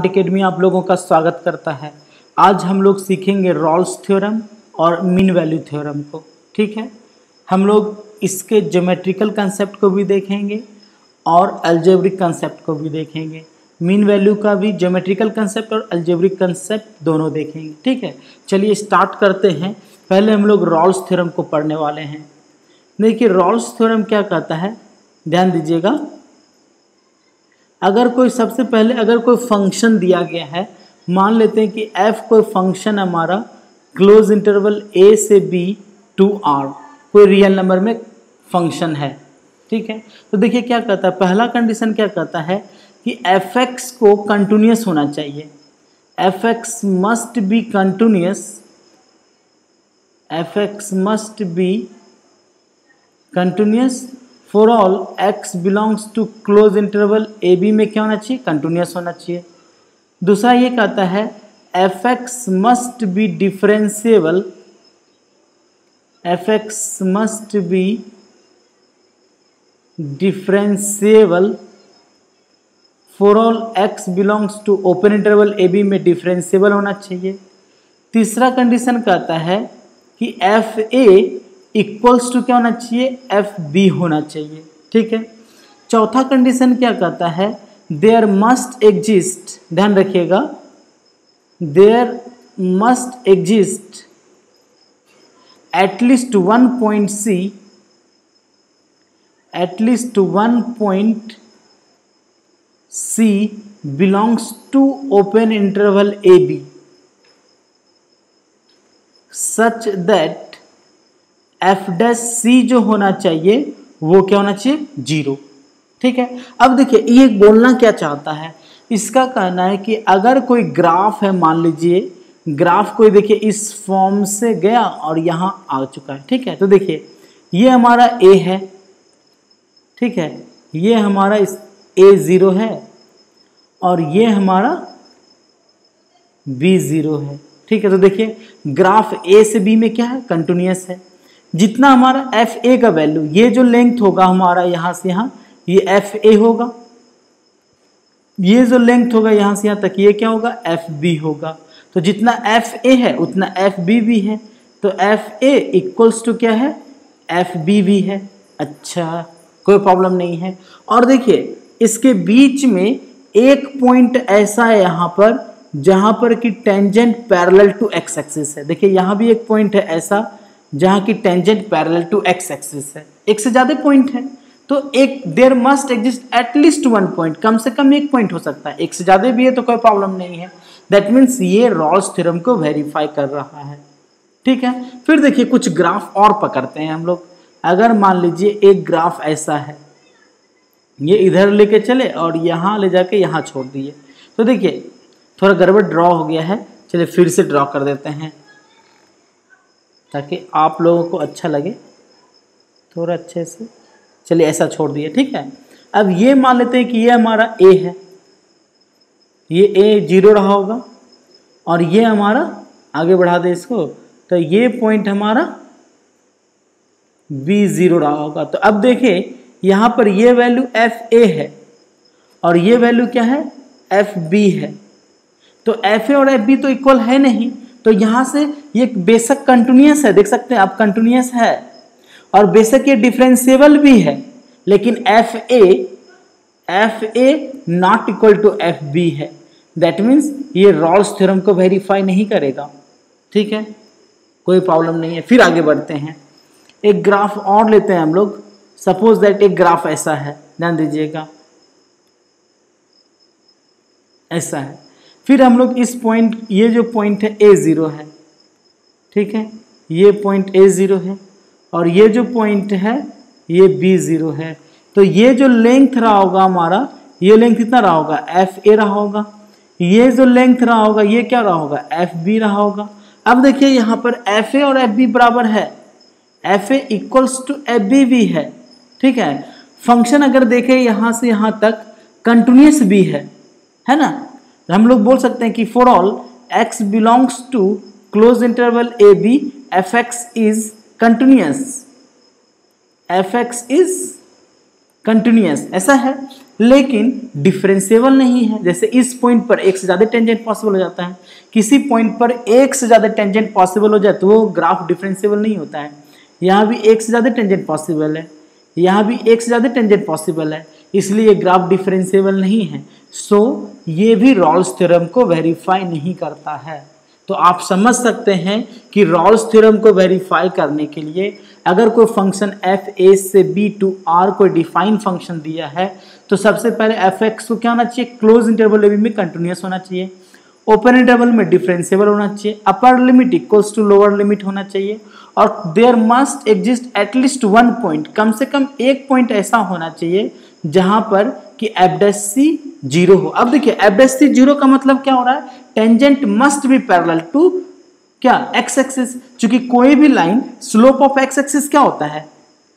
Academy आप लोगों का स्वागत करता है। आज हम लोग सीखेंगे रॉल्स थ्योरम और मीन वैल्यू थ्योरम को। ठीक है, हम लोग इसके ज्योमेट्रिकल कंसेप्ट को भी देखेंगे और अलजेब्रिक कंसेप्ट को भी देखेंगे। मीन वैल्यू का भी ज्योमेट्रिकल कंसेप्ट और अलजेब्रिक कंसेप्ट दोनों देखेंगे। ठीक है, चलिए स्टार्ट करते हैं। पहले हम लोग रॉल्स थ्योरम को पढ़ने वाले हैं। देखिए रॉल्स थ्योरम क्या कहता है, ध्यान दीजिएगा। अगर कोई फंक्शन दिया गया है, मान लेते हैं कि f कोई फंक्शन हमारा क्लोज इंटरवल a से b टू r कोई रियल नंबर में फंक्शन है। ठीक है, तो देखिए क्या कहता है, पहला कंडीशन क्या कहता है कि fx को कंटिन्यूस होना चाहिए। fx must be continuous, fx must be continuous for all x belongs to close interval A B में क्या होना चाहिए, कंटिन्यूस होना चाहिए। दूसरा ये कहता है fx must be differentiable, fx must be differentiable for all x belongs to open interval A B में डिफरेंशिएबल होना चाहिए। तीसरा कंडीशन कहता है कि एफ ए इक्वल्स टू क्या होना चाहिए, एफ बी होना चाहिए। ठीक है, चौथा कंडीशन क्या कहता है, देयर मस्ट एग्जिस्ट, ध्यान रखिएगा, there must exist at least one point C, at least one point C belongs to open interval A B such that F dash C जो होना चाहिए वो क्या होना चाहिए, 0। ठीक है, अब देखिए ये बोलना क्या चाहता है, इसका कहना है कि अगर कोई ग्राफ है, मान लीजिए ग्राफ कोई देखिए इस फॉर्म से गया और यहाँ आ चुका है। ठीक है, तो देखिए ये हमारा ए है, ठीक है, ये हमारा इस A0 है और ये हमारा B0 है। ठीक है, तो देखिए ग्राफ A से B में क्या है, कंटिन्यूस है। जितना हमारा एफ ए का वैल्यू, ये जो लेंथ होगा हमारा यहाँ से यहाँ, ये एफ ए होगा, ये जो लेंथ होगा यहाँ से यहाँ तक, ये क्या होगा, एफ बी होगा। तो जितना एफ ए है उतना एफ बी भी है, तो एफ ए इक्वल्स टू क्या है, एफ बी भी है। अच्छा, कोई प्रॉब्लम नहीं है। और देखिए इसके बीच में एक पॉइंट ऐसा है यहाँ पर जहाँ पर कि tangent parallel to x axis है। देखिए यहाँ भी एक पॉइंट है ऐसा जहाँ की tangent parallel to x axis है। एक से ज़्यादा पॉइंट है तो एक there must exist at least one point, कम से कम एक पॉइंट हो सकता है, एक से ज़्यादा भी है तो कोई प्रॉब्लम नहीं है। दैट मीन्स ये रॉल्स थ्योरम को वेरीफाई कर रहा है। ठीक है, फिर देखिए कुछ ग्राफ और पकड़ते हैं हम लोग। अगर मान लीजिए एक ग्राफ ऐसा है, ये इधर लेके चले और यहाँ ले जाके यहाँ छोड़ दिए, तो देखिए थोड़ा गड़बड़ ड्रॉ हो गया है। चलिए फिर से ड्रॉ कर देते हैं ताकि आप लोगों को अच्छा लगे थोड़ा अच्छे से। चलिए ऐसा छोड़ दिए। ठीक है, अब ये मान लेते हैं कि ये हमारा ए है, ये ए 0 रहा होगा और ये हमारा, आगे बढ़ा दे इसको, तो ये पॉइंट हमारा B0 रहा होगा। तो अब देखिए यहाँ पर ये वैल्यू एफ ए है और ये वैल्यू क्या है, एफ बी है। तो एफ ए और एफ बी तो इक्वल है नहीं, तो यहाँ से ये बेशक कंटिन्यूस है, देख सकते हैं आप कंटिन्यूस है, और बेशक ये डिफरेंशिएबल भी है, लेकिन f a not equal to f b है। दैट मीन्स ये रॉल्स थ्योरम को वेरीफाई नहीं करेगा। ठीक है, कोई प्रॉब्लम नहीं है। फिर आगे बढ़ते हैं, एक ग्राफ और लेते हैं हम लोग। सपोज दैट एक ग्राफ ऐसा है, ध्यान दीजिएगा, ऐसा है। फिर हम लोग इस पॉइंट, ये जो पॉइंट है A0 है, ठीक है, ये पॉइंट A0 है और ये जो पॉइंट है ये B0 है। तो ये जो लेंथ रहा होगा हमारा, ये लेंथ कितना रहा होगा, एफ ए रहा होगा। ये जो लेंथ रहा होगा ये क्या रहा होगा, एफ बी रहा होगा। अब देखिए यहाँ पर एफ ए और एफ बी बराबर है, f a equals to f b भी है। ठीक है, फंक्शन अगर देखें यहाँ से यहाँ तक कंटिन्यूस भी है ना। हम लोग बोल सकते हैं कि for all x belongs to close interval A b f x is continuous, f x is continuous, ऐसा है। लेकिन डिफरेंशिएबल नहीं है। जैसे इस पॉइंट पर एक से ज्यादा टेंजेंट पॉसिबल हो जाता है, किसी पॉइंट पर एक से ज्यादा टेंजेंट पॉसिबल हो जाए तो वो ग्राफ डिफरेंशिएबल नहीं होता है। यहाँ भी एक से ज्यादा टेंजेंट पॉसिबल है, यहाँ भी एक से ज्यादा टेंजेंट पॉसिबल है, इसलिए ग्राफ डिफरेंशिएबल नहीं है। सो ये भी रॉल्स थ्योरम को वेरीफाई नहीं करता है। तो आप समझ सकते हैं कि रॉल्स थ्योरम को वेरीफाई करने के लिए अगर कोई फंक्शन एफ ए से बी टू आर कोई डिफाइन फंक्शन दिया है तो सबसे पहले एफ एक्स को क्या होना चाहिए, क्लोज इंटरवल ए बी में कंटिन्यूअस होना चाहिए, ओपन इंटरवल में डिफरेंशिएबल होना चाहिए, upper limit equals to lower limit होना चाहिए, और there must exist at least one point, कम से कम एक पॉइंट ऐसा होना चाहिए जहां पर कि एफडेसी जीरो हो। अब देखिए एफडेसी जीरो का मतलब क्या हो रहा है, tangent must be parallel to क्या, एक्स एक्सिस। चूंकि कोई भी line slope of x axis क्या होता है,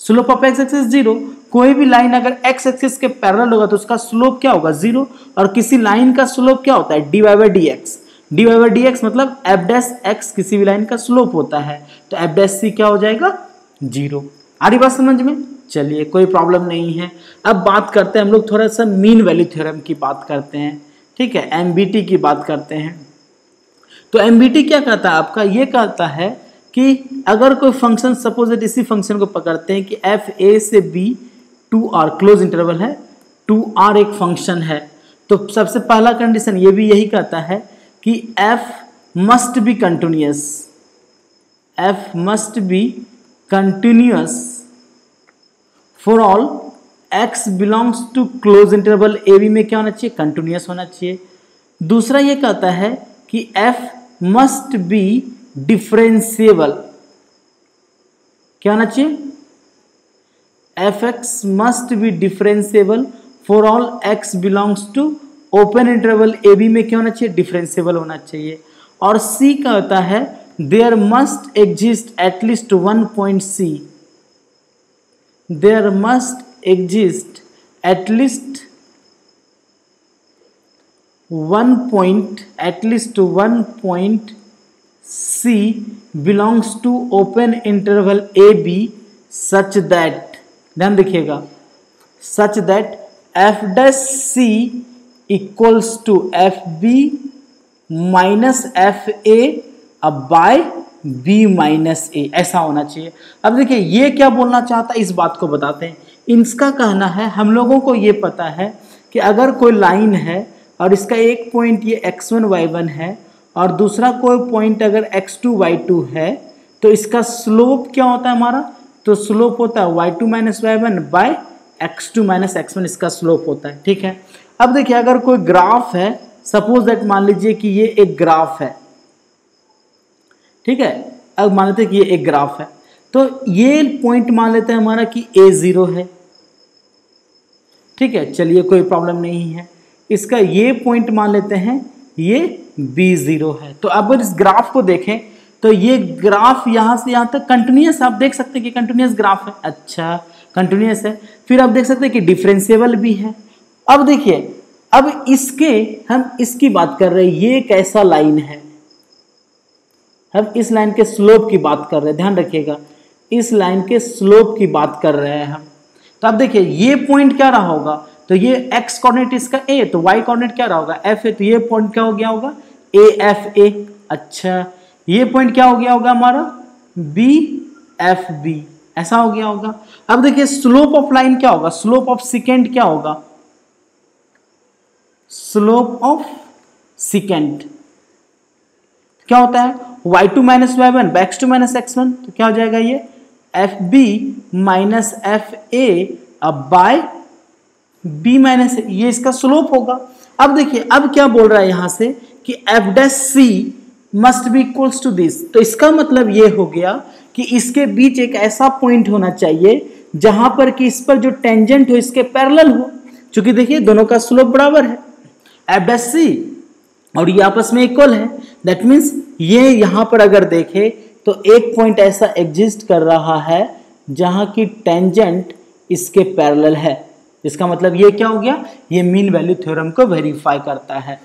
slope of x axis zero. कोई भी लाइन अगर एक्स एक्सिस के पैरेलल होगा तो उसका स्लोप क्या होगा, जीरो। और किसी लाइन का स्लोप क्या होता है, d y by d x. D y by d x मतलब एफ डैश एक्स किसी भी लाइन का स्लोप होता है, तो एफ डैश सी क्या हो जाएगा, जीरो। आ रही बात समझ में, चलिए कोई प्रॉब्लम नहीं है। अब बात करते हैं हम लोग थोड़ा सा मीन वैल्यू थ्योरम की बात करते हैं, ठीक है, एमबीटी की बात करते हैं। तो एमबीटी क्या कहता है आपका, ये कहता है कि अगर कोई फंक्शन, सपोज इसी फंक्शन को पकड़ते हैं कि एफ ए से b to R close interval है, टू आर एक फंक्शन है, तो सबसे पहला कंडीशन ये भी यही कहता है कि f must be continuous, f must be continuous for all x belongs to close interval A B में क्या होना चाहिए, कंटिन्यूअस होना चाहिए। दूसरा ये कहता है कि एफ मस्ट बी डिफरेंशिएबल, क्या होना चाहिए, f x must be differentiable for all x belongs to open interval A B में क्या होना चाहिए, डिफरेंशिएबल होना चाहिए। और सी कहता है there must exist at least one point c, there must exist at least one point C belongs to open interval AB such that, ध्यान देखिएगा, such that f dash C equals to FB minus FA by B minus A, ऐसा होना चाहिए। अब देखिए ये क्या बोलना चाहता है, इस बात को बताते हैं। इनका कहना है, हम लोगों को ये पता है कि अगर कोई लाइन है और इसका एक पॉइंट ये x1 y1 है और दूसरा कोई पॉइंट अगर x2 y2 है तो इसका स्लोप क्या होता है हमारा, तो स्लोप होता है y2 minus y1 bye x2 minus x1, इसका स्लोप होता है, ठीक है। अब देखिए अगर कोई ग्राफ है, सपोज दैट मान लीजिए कि ये एक ग्राफ है, ठीक है, अब मान लेते हैं कि ये एक ग्राफ है, तो ये पॉइंट मान लेते हैं हमारा कि A0 है, ठीक है, चलिए कोई प्रॉब्लम नहीं है। इसका ये पॉइंट मान लेते हैं ये B0 है। तो अब इस ग्राफ को देखें तो ये ग्राफ यहाँ से यहाँ तक कंटिन्यूअस, आप देख सकते हैं कि कंटिन्यूअस ग्राफ है, अच्छा कंटिन्यूअस है। फिर आप देख सकते हैं कि डिफरेंशिएबल भी है। अब देखिए, अब इसके हम इसकी बात कर रहे हैं, ये कैसा लाइन है, हम इस लाइन के स्लोप की बात कर रहे हैं, ध्यान रखिएगा, इस लाइन के स्लोप की बात कर रहे हैं हम। तो अब देखिए ये पॉइंट क्या रहा होगा, तो ये x कोऑर्डिनेट इसका a, तो y कोऑर्डिनेट क्या रहा होगा, f है, तो ये पॉइंट क्या हो गया होगा, a f a। अच्छा ये पॉइंट क्या हो गया होगा हमारा, b f b, ऐसा हो गया होगा। अब देखिए स्लोप ऑफ लाइन क्या होगा, स्लोप ऑफ सेकेंड क्या होगा, स्लोप ऑफ सेकेंड क्या होता है, y2 minus y1 bye x2 minus x1, तो क्या हो जाएगा ये fb माइनस fa अब बाय b माइनस, ये इसका स्लोप होगा। अब देखिए अब क्या बोल रहा है यहां से कि f dash c must be equals to this, तो इसका मतलब ये हो गया कि इसके बीच एक ऐसा पॉइंट होना चाहिए जहां पर कि इस पर जो टेंजेंट हो इसके पैरेलल हो, क्योंकि देखिए दोनों का स्लोप बराबर है, f डैश c और ये आपस में इक्वल है। दैट मीन्स ये यहां पर अगर देखें तो एक पॉइंट ऐसा एग्जिस्ट कर रहा है जहां की टेंजेंट इसके पैरेलल है। इसका मतलब ये क्या हो गया, ये मीन वैल्यू थ्योरम को वेरीफाई करता है।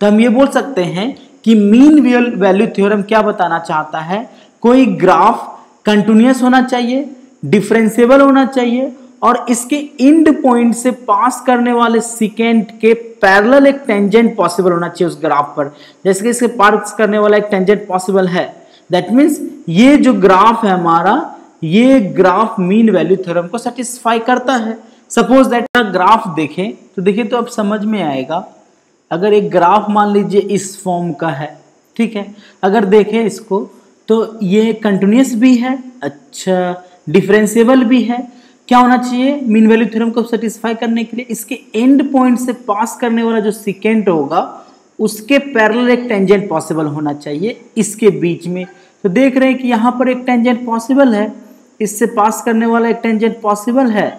तो हम ये बोल सकते हैं कि मीन वैल्यू थ्योरम क्या बताना चाहता है, कोई ग्राफ कंटिन्यूअस होना चाहिए, डिफरेंशिएबल होना चाहिए और इसके एंड पॉइंट से पास करने वाले सेकेंड के पैरेलल एक टेंजेंट पॉसिबल होना चाहिए उस ग्राफ पर। जैसे कि इसके पास करने वाला एक टेंजेंट पॉसिबल है, दैट मीन्स ये जो ग्राफ है हमारा, ये ग्राफ मीन वैल्यू थ्योरम को सेटिस्फाई करता है। सपोज दैट ग्राफ देखें तो देखिए तो अब समझ में आएगा। अगर एक ग्राफ मान लीजिए इस फॉर्म का है, ठीक है, अगर देखें इसको तो ये कंटिन्यूअस भी है, अच्छा डिफरेंशिएबल भी है। क्या होना चाहिए मीन वैल्यू थ्योरम को सेटिस्फाई करने के लिए? इसके एंड पॉइंट से पास करने वाला जो सेकेंड होगा उसके पैरेलल एक टेंजेंट पॉसिबल होना चाहिए इसके बीच में। तो देख रहे हैं कि यहाँ पर एक टेंजेंट पॉसिबल है, इससे पास करने वाला एक टेंजेंट पॉसिबल है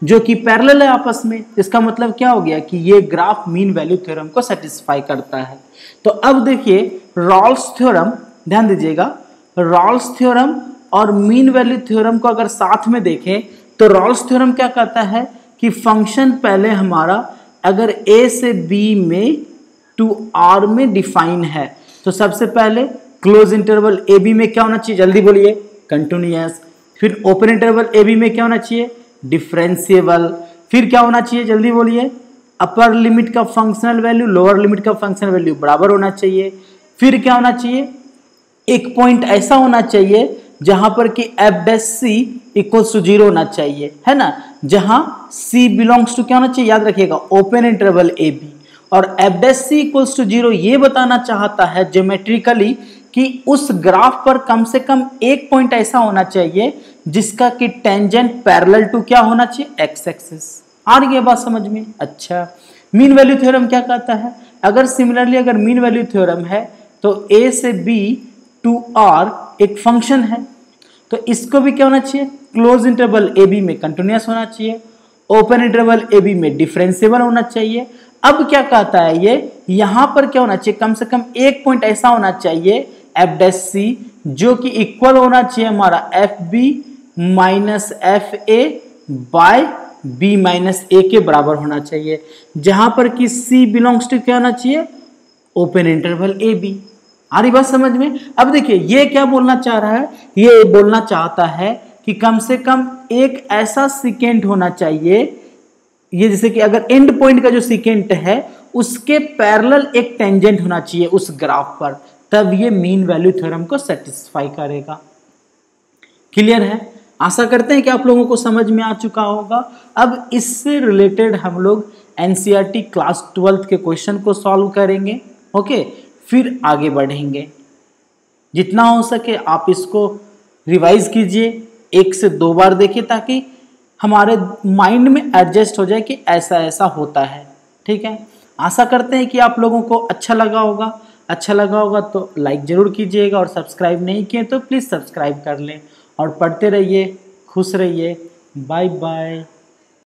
जो कि पैरेलल है आपस में। इसका मतलब क्या हो गया कि ये ग्राफ मीन वैल्यू थ्योरम को सेटिस्फाई करता है। तो अब देखिए रॉल्स थ्योरम, ध्यान दीजिएगा, रॉल्स थ्योरम और मीन वैल्यू थ्योरम को अगर साथ में देखें तो रॉल्स थ्योरम क्या कहता है कि फंक्शन पहले हमारा अगर a से b में टू r में डिफाइन है तो सबसे पहले क्लोज इंटरवल ए बी में क्या होना चाहिए, जल्दी बोलिए, कंटिन्यूअस। फिर ओपन इंटरवल ए बी में क्या होना चाहिए, डिफरेंशिएबल। फिर क्या होना चाहिए, जल्दी बोलिए, अपर लिमिट का फंक्शनल वैल्यू लोअर लिमिट का फंक्शनल वैल्यू बराबर होना चाहिए। फिर क्या होना चाहिए, एक पॉइंट ऐसा होना चाहिए जहां पर कि f dash c equals to 0 होना चाहिए, है ना, जहां सी बिलोंग्स टू क्या होना चाहिए, याद रखिएगा, ओपन इंटरवल ए बी। और f dash c equals to 0 ये बताना चाहता है ज्योमेट्रिकली कि उस ग्राफ पर कम से कम एक पॉइंट ऐसा होना चाहिए जिसका कि टेंजेंट पैरेलल टू क्या होना चाहिए, एक्स एक्सिस। आ रही है बात समझ में? अच्छा, मीन वैल्यू थ्योरम क्या कहता है, अगर सिमिलरली अगर मीन वैल्यू थ्योरम है तो a से b टू r एक फंक्शन है, तो इसको भी क्या होना चाहिए, क्लोज इंटरवल ए बी में कंटिन्यूअस होना चाहिए, ओपन इंटरवल ए बी में डिफरेंशिएबल होना चाहिए। अब क्या कहता है ये, यहां पर क्या होना चाहिए, कम से कम एक पॉइंट ऐसा होना चाहिए एफ डैश सी जो कि इक्वल होना चाहिए हमारा F B minus F A by B minus A के बराबर होना चाहिए, जहां पर कि सी बिलोंग्स टू क्या होना चाहिए, ओपन इंटरवल ए बी। आ रही बात समझ में? अब देखिए ये क्या बोलना चाह रहा है, ये बोलना चाहता है कि कम से कम एक ऐसा सेकेंड होना चाहिए, ये जैसे कि अगर एंड पॉइंट का जो सेकेंड है उसके पैरेलल एक टेंजेंट होना चाहिए उस ग्राफ पर, तब ये मीन वैल्यू थ्योरम को सेटिस्फाई करेगा। क्लियर है? आशा करते हैं कि आप लोगों को समझ में आ चुका होगा। अब इससे रिलेटेड हम लोग एनसीईआरटी क्लास 12 के क्वेश्चन को सॉल्व करेंगे, ओके, फिर आगे बढ़ेंगे। जितना हो सके आप इसको रिवाइज कीजिए, 1 से 2 बार देखिए ताकि हमारे माइंड में एडजस्ट हो जाए कि ऐसा ऐसा होता है, ठीक है। आशा करते हैं कि आप लोगों को अच्छा लगा होगा। अच्छा लगा होगा तो लाइक ज़रूर कीजिएगा और सब्सक्राइब नहीं किए तो प्लीज़ सब्सक्राइब कर लें और पढ़ते रहिए, खुश रहिए। Bye bye.